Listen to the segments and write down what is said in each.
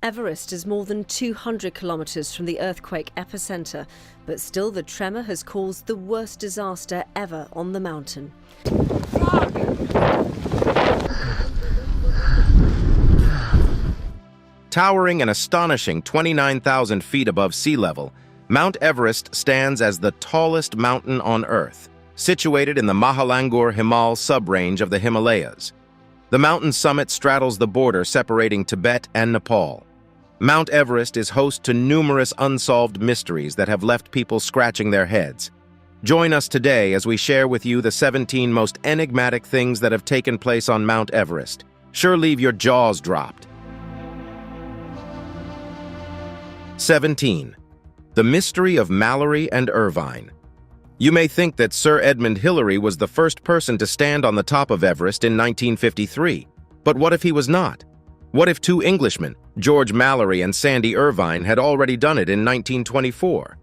Everest is more than 200 kilometers from the earthquake epicenter, but still the tremor has caused the worst disaster ever on the mountain. Towering an astonishing 29,000 feet above sea level, Mount Everest stands as the tallest mountain on Earth, situated in the Mahalangur Himal subrange of the Himalayas. The mountain's summit straddles the border separating Tibet and Nepal. Mount Everest is host to numerous unsolved mysteries that have left people scratching their heads. Join us today as we share with you the 17 most enigmatic things that have taken place on Mount Everest. Sure leave your jaws dropped. 17. The mystery of Mallory and Irvine. You may think that Sir Edmund Hillary was the first person to stand on the top of Everest in 1953. But what if he was not? What if two Englishmen, George Mallory and Sandy Irvine, had already done it in 1924?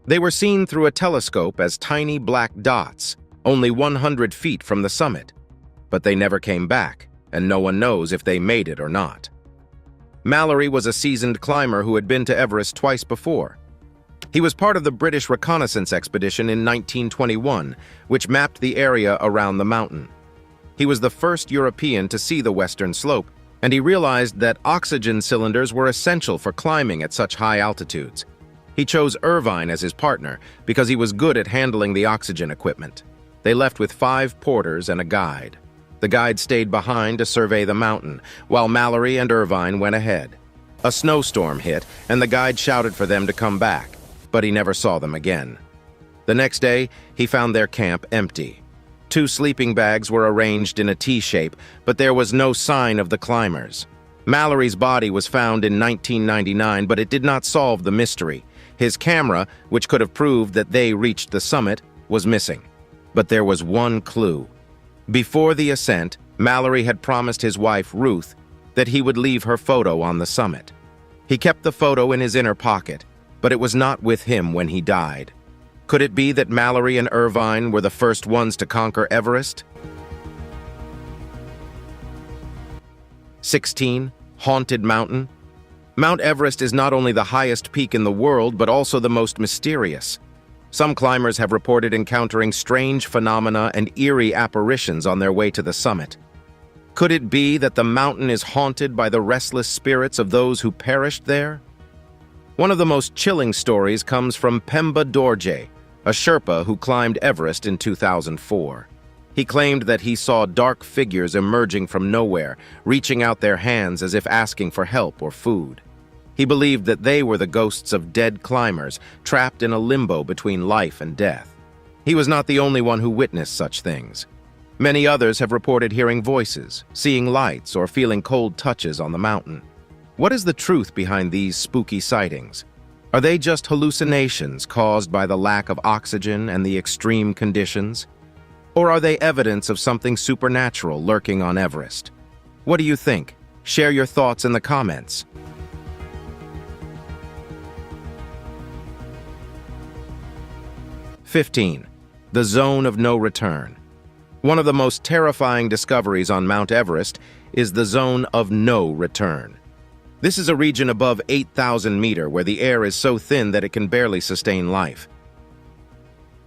They were seen through a telescope as tiny black dots, only 100 feet from the summit. But they never came back, and no one knows if they made it or not. Mallory was a seasoned climber who had been to Everest twice before. He was part of the British reconnaissance expedition in 1921, which mapped the area around the mountain. He was the first European to see the western slope, and he realized that oxygen cylinders were essential for climbing at such high altitudes. He chose Irvine as his partner because he was good at handling the oxygen equipment. They left with 5 porters and a guide. The guide stayed behind to survey the mountain, while Mallory and Irvine went ahead. A snowstorm hit, and the guide shouted for them to come back, but he never saw them again. The next day, he found their camp empty. 2 sleeping bags were arranged in a T-shape, but there was no sign of the climbers. Mallory's body was found in 1999, but it did not solve the mystery. His camera, which could have proved that they reached the summit, was missing. But there was one clue. Before the ascent, Mallory had promised his wife, Ruth, that he would leave her photo on the summit. He kept the photo in his inner pocket, but it was not with him when he died. Could it be that Mallory and Irvine were the first ones to conquer Everest? 16. Haunted Mountain. Mount Everest is not only the highest peak in the world, but also the most mysterious. Some climbers have reported encountering strange phenomena and eerie apparitions on their way to the summit. Could it be that the mountain is haunted by the restless spirits of those who perished there? One of the most chilling stories comes from Pemba Dorje, a Sherpa who climbed Everest in 2004. He claimed that he saw dark figures emerging from nowhere, reaching out their hands as if asking for help or food. He believed that they were the ghosts of dead climbers, trapped in a limbo between life and death. He was not the only one who witnessed such things. Many others have reported hearing voices, seeing lights, or feeling cold touches on the mountain. What is the truth behind these spooky sightings? Are they just hallucinations caused by the lack of oxygen and the extreme conditions? Or are they evidence of something supernatural lurking on Everest? What do you think? Share your thoughts in the comments. 15. The Zone of No Return. One of the most terrifying discoveries on Mount Everest is the Zone of No Return. This is a region above 8,000 meters where the air is so thin that it can barely sustain life.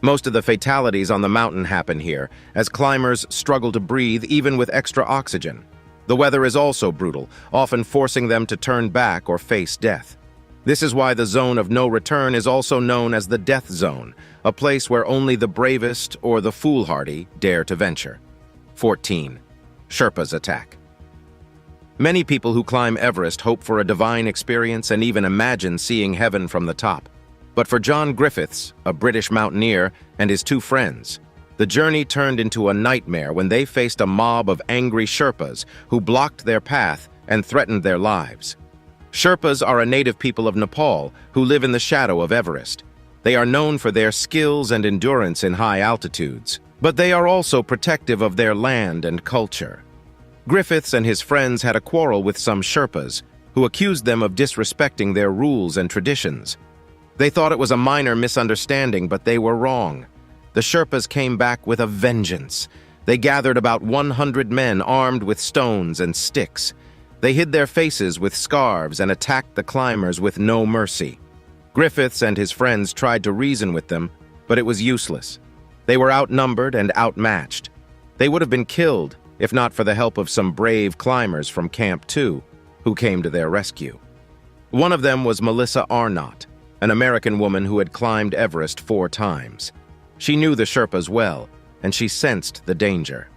Most of the fatalities on the mountain happen here, as climbers struggle to breathe even with extra oxygen. The weather is also brutal, often forcing them to turn back or face death. This is why the Zone of No Return is also known as the Death Zone, a place where only the bravest or the foolhardy dare to venture. 14. Sherpa's attack. Many people who climb Everest hope for a divine experience and even imagine seeing heaven from the top. But for John Griffiths, a British mountaineer, and his 2 friends, the journey turned into a nightmare when they faced a mob of angry Sherpas who blocked their path and threatened their lives. Sherpas are a native people of Nepal who live in the shadow of Everest. They are known for their skills and endurance in high altitudes, but they are also protective of their land and culture. Griffiths and his friends had a quarrel with some Sherpas, who accused them of disrespecting their rules and traditions. They thought it was a minor misunderstanding, but they were wrong. The Sherpas came back with a vengeance. They gathered about 100 men armed with stones and sticks. They hid their faces with scarves and attacked the climbers with no mercy. Griffiths and his friends tried to reason with them, but it was useless. They were outnumbered and outmatched. They would have been killed if not for the help of some brave climbers from Camp 2 who came to their rescue. One of them was Melissa Arnott, an American woman who had climbed Everest 4 times. She knew the Sherpas well, and she sensed the danger.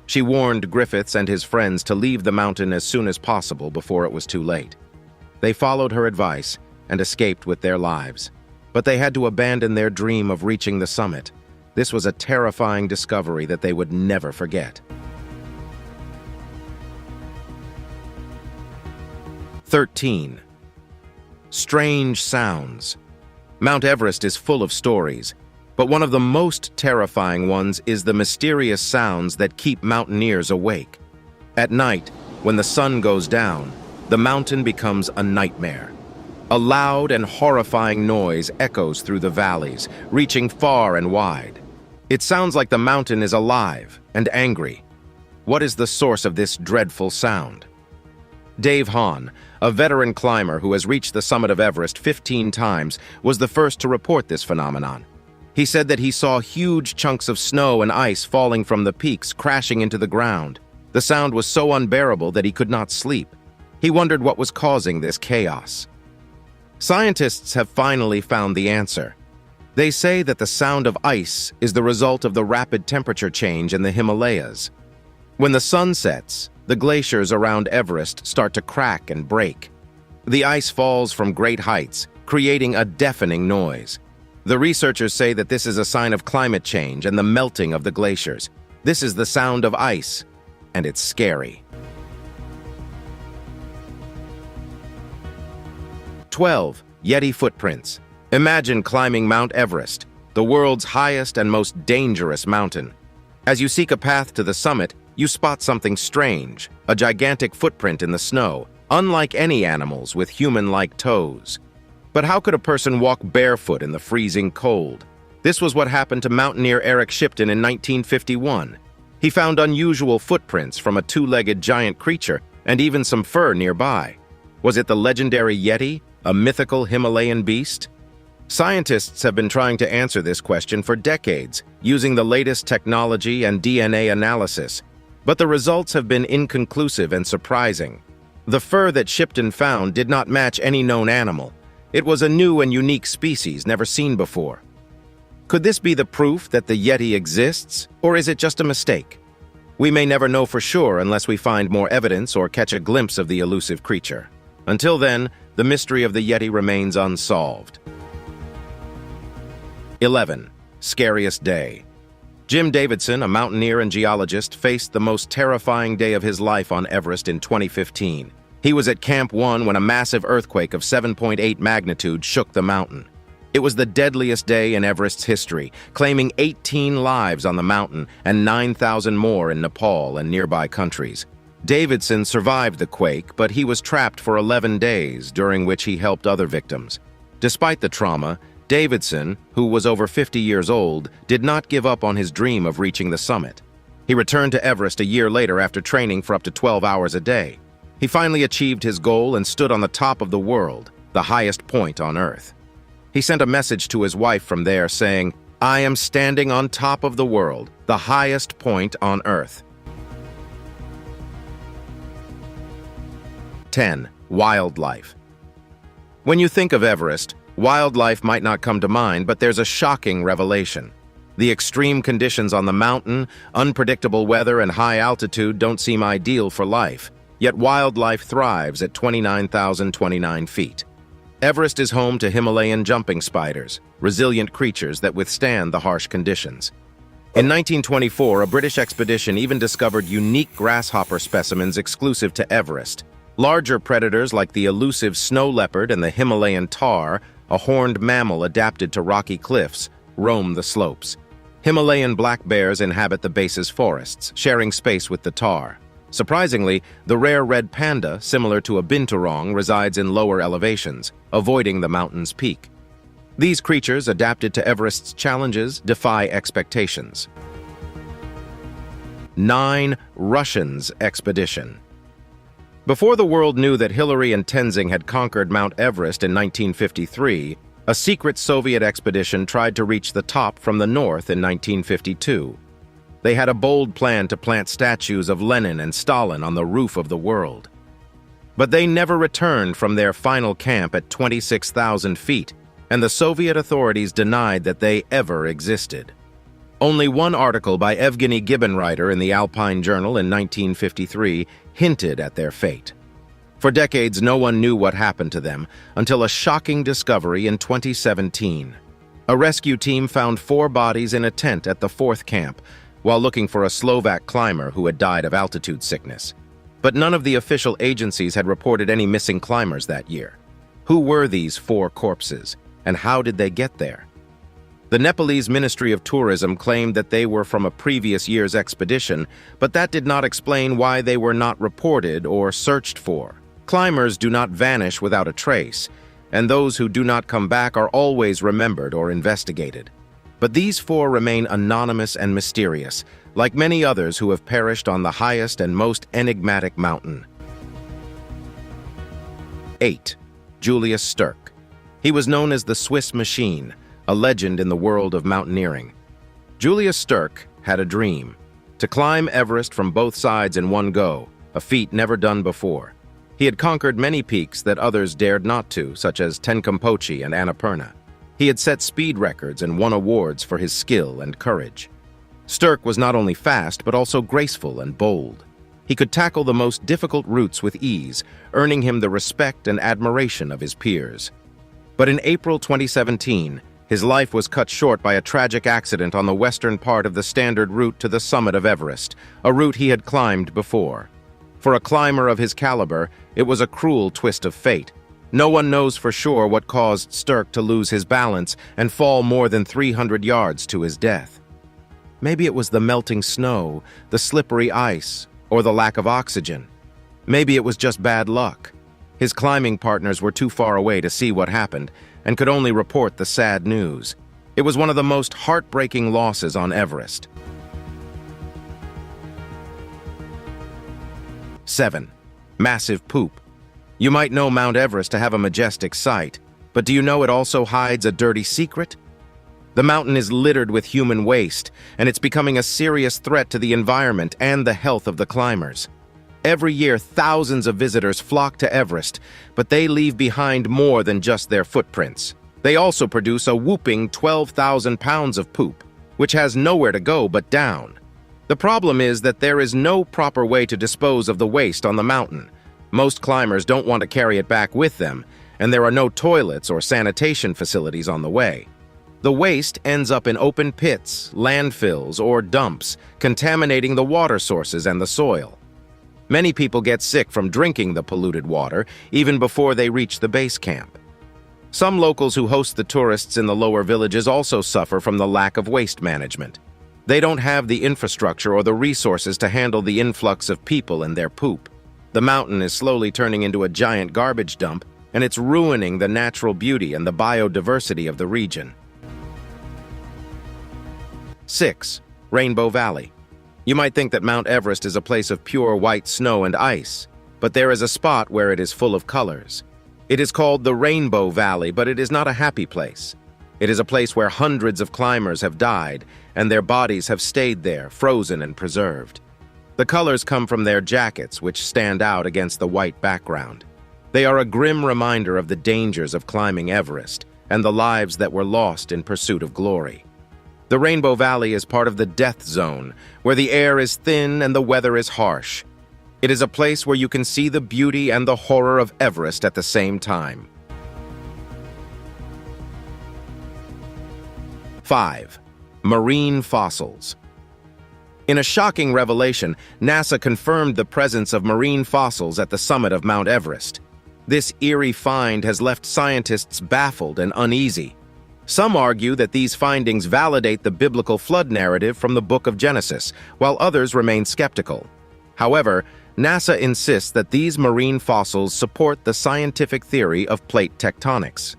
She warned Griffiths and his friends to leave the mountain as soon as possible before it was too late. They followed her advice and escaped with their lives, but they had to abandon their dream of reaching the summit. This was a terrifying discovery that they would never forget. 13. Strange sounds. Mount Everest is full of stories, but one of the most terrifying ones is the mysterious sounds that keep mountaineers awake. At night, when the sun goes down, the mountain becomes a nightmare. A loud and horrifying noise echoes through the valleys, reaching far and wide. It sounds like the mountain is alive and angry. What is the source of this dreadful sound? Dave Hahn, a veteran climber who has reached the summit of Everest 15 times, was the first to report this phenomenon. He said that he saw huge chunks of snow and ice falling from the peaks, crashing into the ground. The sound was so unbearable that he could not sleep. He wondered what was causing this chaos. Scientists have finally found the answer. They say that the sound of ice is the result of the rapid temperature change in the Himalayas. When the sun sets, the glaciers around Everest start to crack and break. The ice falls from great heights, creating a deafening noise. The researchers say that this is a sign of climate change and the melting of the glaciers. This is the sound of ice, and it's scary. 12. Yeti footprints. Imagine climbing Mount Everest, the world's highest and most dangerous mountain. As you seek a path to the summit, you spot something strange, a gigantic footprint in the snow, unlike any animals with human-like toes. But how could a person walk barefoot in the freezing cold? This was what happened to mountaineer Eric Shipton in 1951. He found unusual footprints from a 2-legged giant creature and even some fur nearby. Was it the legendary Yeti, a mythical Himalayan beast? Scientists have been trying to answer this question for decades, using the latest technology and DNA analysis. But the results have been inconclusive and surprising. The fur that Shipton found did not match any known animal. It was a new and unique species never seen before. Could this be the proof that the Yeti exists, or is it just a mistake? We may never know for sure unless we find more evidence or catch a glimpse of the elusive creature. Until then, the mystery of the Yeti remains unsolved. 11. Scariest day. Jim Davidson, a mountaineer and geologist, faced the most terrifying day of his life on Everest in 2015. He was at Camp 1 when a massive earthquake of 7.8 magnitude shook the mountain. It was the deadliest day in Everest's history, claiming 18 lives on the mountain and 9,000 more in Nepal and nearby countries. Davidson survived the quake, but he was trapped for 11 days, during which he helped other victims. Despite the trauma, Davidson, who was over 50 years old, did not give up on his dream of reaching the summit. He returned to Everest a year later after training for up to 12 hours a day. He finally achieved his goal and stood on the top of the world, the highest point on Earth. He sent a message to his wife from there saying, "I am standing on top of the world, the highest point on Earth." 10. Wildlife. When you think of Everest, wildlife might not come to mind, but there's a shocking revelation. The extreme conditions on the mountain, unpredictable weather, and high altitude don't seem ideal for life, yet wildlife thrives at 29,029 feet. Everest is home to Himalayan jumping spiders, resilient creatures that withstand the harsh conditions. In 1924, a British expedition even discovered unique grasshopper specimens exclusive to Everest. Larger predators like the elusive snow leopard and the Himalayan tahr, a horned mammal adapted to rocky cliffs, roam the slopes. Himalayan black bears inhabit the base's forests, sharing space with the tahr. Surprisingly, the rare red panda, similar to a binturong, resides in lower elevations, avoiding the mountain's peak. These creatures, adapted to Everest's challenges, defy expectations. 9. Russians expedition. Before the world knew that Hillary and Tenzing had conquered Mount Everest in 1953, a secret Soviet expedition tried to reach the top from the north in 1952. They had a bold plan to plant statues of Lenin and Stalin on the roof of the world. But they never returned from their final camp at 26,000 feet, and the Soviet authorities denied that they ever existed. Only one article by Evgeny Gibonreiter in the Alpine Journal in 1953 hinted at their fate. For decades, no one knew what happened to them until a shocking discovery in 2017. A rescue team found 4 bodies in a tent at the 4th camp while looking for a Slovak climber who had died of altitude sickness. But none of the official agencies had reported any missing climbers that year. Who were these 4 corpses, and how did they get there? The Nepalese Ministry of Tourism claimed that they were from a previous year's expedition, but that did not explain why they were not reported or searched for. Climbers do not vanish without a trace, and those who do not come back are always remembered or investigated. But these 4 remain anonymous and mysterious, like many others who have perished on the highest and most enigmatic mountain. 8. Julius Sturck. He was known as the Swiss Machine, a legend in the world of mountaineering. Julius Sturck had a dream: to climb Everest from both sides in one go, a feat never done before. He had conquered many peaks that others dared not to, such as Tenkampochi and Annapurna. He had set speed records and won awards for his skill and courage. Sturck was not only fast, but also graceful and bold. He could tackle the most difficult routes with ease, earning him the respect and admiration of his peers. But in April 2017, his life was cut short by a tragic accident on the western part of the standard route to the summit of Everest, a route he had climbed before. For a climber of his caliber, it was a cruel twist of fate. No one knows for sure what caused Sturck to lose his balance and fall more than 300 yards to his death. Maybe it was the melting snow, the slippery ice, or the lack of oxygen. Maybe it was just bad luck. His climbing partners were too far away to see what happened and could only report the sad news. It was one of the most heartbreaking losses on Everest. 7. Massive poop. You might know Mount Everest to have a majestic sight, but do you know it also hides a dirty secret? The mountain is littered with human waste, and it's becoming a serious threat to the environment and the health of the climbers. Every year, thousands of visitors flock to Everest, but they leave behind more than just their footprints. They also produce a whopping 12,000 pounds of poop, which has nowhere to go but down. The problem is that there is no proper way to dispose of the waste on the mountain. Most climbers don't want to carry it back with them, and there are no toilets or sanitation facilities on the way. The waste ends up in open pits, landfills, or dumps, contaminating the water sources and the soil. Many people get sick from drinking the polluted water, even before they reach the base camp. Some locals who host the tourists in the lower villages also suffer from the lack of waste management. They don't have the infrastructure or the resources to handle the influx of people and their poop. The mountain is slowly turning into a giant garbage dump, and it's ruining the natural beauty and the biodiversity of the region. 6. Rainbow Valley. You might think that Mount Everest is a place of pure white snow and ice, but there is a spot where it is full of colors. It is called the Rainbow Valley, but it is not a happy place. It is a place where hundreds of climbers have died, and their bodies have stayed there, frozen and preserved. The colors come from their jackets, which stand out against the white background. They are a grim reminder of the dangers of climbing Everest and the lives that were lost in pursuit of glory. The Rainbow Valley is part of the death zone, where the air is thin and the weather is harsh. It is a place where you can see the beauty and the horror of Everest at the same time. 5. Marine fossils. In a shocking revelation, NASA confirmed the presence of marine fossils at the summit of Mount Everest. This eerie find has left scientists baffled and uneasy. Some argue that these findings validate the biblical flood narrative from the Book of Genesis, while others remain skeptical. However, NASA insists that these marine fossils support the scientific theory of plate tectonics.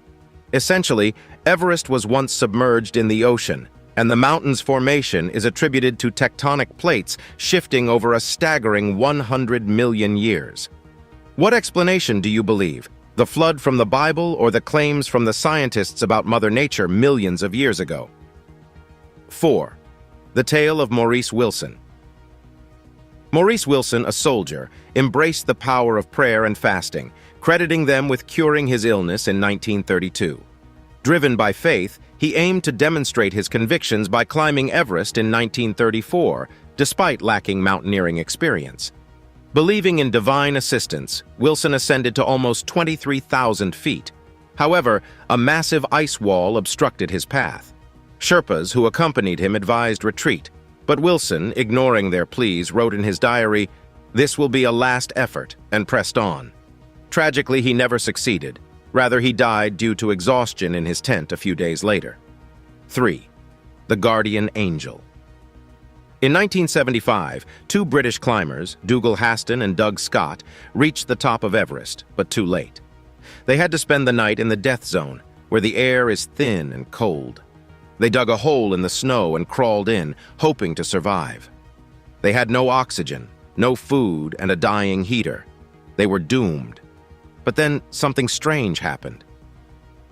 Essentially, Everest was once submerged in the ocean, and the mountain's formation is attributed to tectonic plates shifting over a staggering 100 million years. What explanation do you believe? The flood from the Bible or the claims from the scientists about Mother Nature millions of years ago? 4. The tale of Maurice Wilson. Maurice Wilson, a soldier, embraced the power of prayer and fasting, crediting them with curing his illness in 1932. Driven by faith, he aimed to demonstrate his convictions by climbing Everest in 1934, despite lacking mountaineering experience. Believing in divine assistance, Wilson ascended to almost 23,000 feet. However, a massive ice wall obstructed his path. Sherpas who accompanied him advised retreat, but Wilson, ignoring their pleas, wrote in his diary, "This will be a last effort," and pressed on. Tragically, he never succeeded. Rather, he died due to exhaustion in his tent a few days later. 3. The Guardian Angel. In 1975, two British climbers, Dougal Haston and Doug Scott, reached the top of Everest, but too late. They had to spend the night in the death zone, where the air is thin and cold. They dug a hole in the snow and crawled in, hoping to survive. They had no oxygen, no food, and a dying heater. They were doomed. But then something strange happened.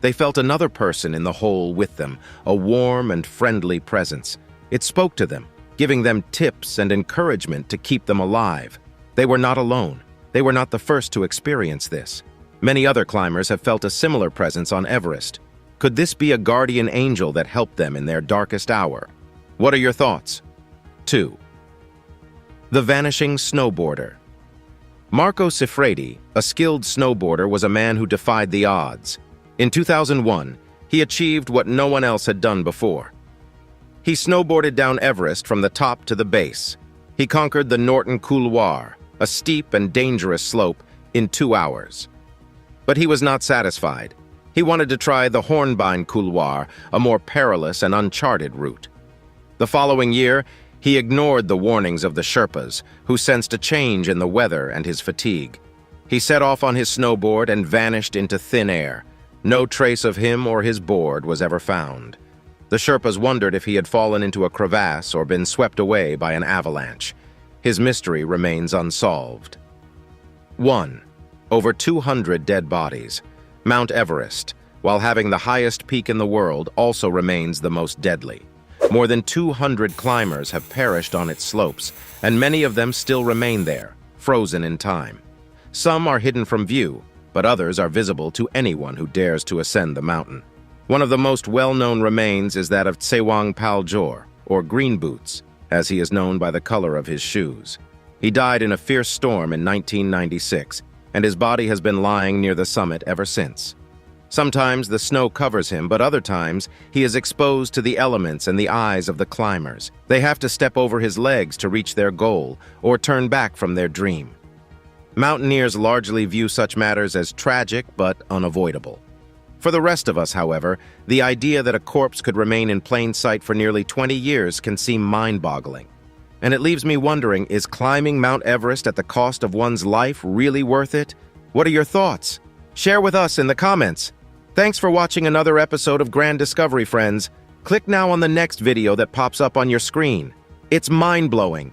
They felt another person in the hole with them, a warm and friendly presence. It spoke to them, giving them tips and encouragement to keep them alive. They were not alone. They were not the first to experience this. Many other climbers have felt a similar presence on Everest. Could this be a guardian angel that helped them in their darkest hour? What are your thoughts? 2. The Vanishing Snowboarder. Marco Siffredi, a skilled snowboarder, was a man who defied the odds. In 2001, he achieved what no one else had done before. He snowboarded down Everest from the top to the base. He conquered the Norton Couloir, a steep and dangerous slope, in 2 hours. But he was not satisfied. He wanted to try the Hornbein Couloir, a more perilous and uncharted route. The following year, he ignored the warnings of the Sherpas, who sensed a change in the weather and his fatigue. He set off on his snowboard and vanished into thin air. No trace of him or his board was ever found. The Sherpas wondered if he had fallen into a crevasse or been swept away by an avalanche. His mystery remains unsolved. 1. Over 200 dead bodies. Mount Everest, while having the highest peak in the world, also remains the most deadly. More than 200 climbers have perished on its slopes, and many of them still remain there, frozen in time. Some are hidden from view, but others are visible to anyone who dares to ascend the mountain. One of the most well-known remains is that of Tsewang Paljor, or Green Boots, as he is known by the color of his shoes. He died in a fierce storm in 1996, and his body has been lying near the summit ever since. Sometimes the snow covers him, but other times he is exposed to the elements and the eyes of the climbers. They have to step over his legs to reach their goal, or turn back from their dream. Mountaineers largely view such matters as tragic but unavoidable. For the rest of us, however, the idea that a corpse could remain in plain sight for nearly 20 years can seem mind-boggling. And it leaves me wondering, is climbing Mount Everest at the cost of one's life really worth it? What are your thoughts? Share with us in the comments. Thanks for watching another episode of Grand Discovery, friends. Click now on the next video that pops up on your screen. It's mind-blowing.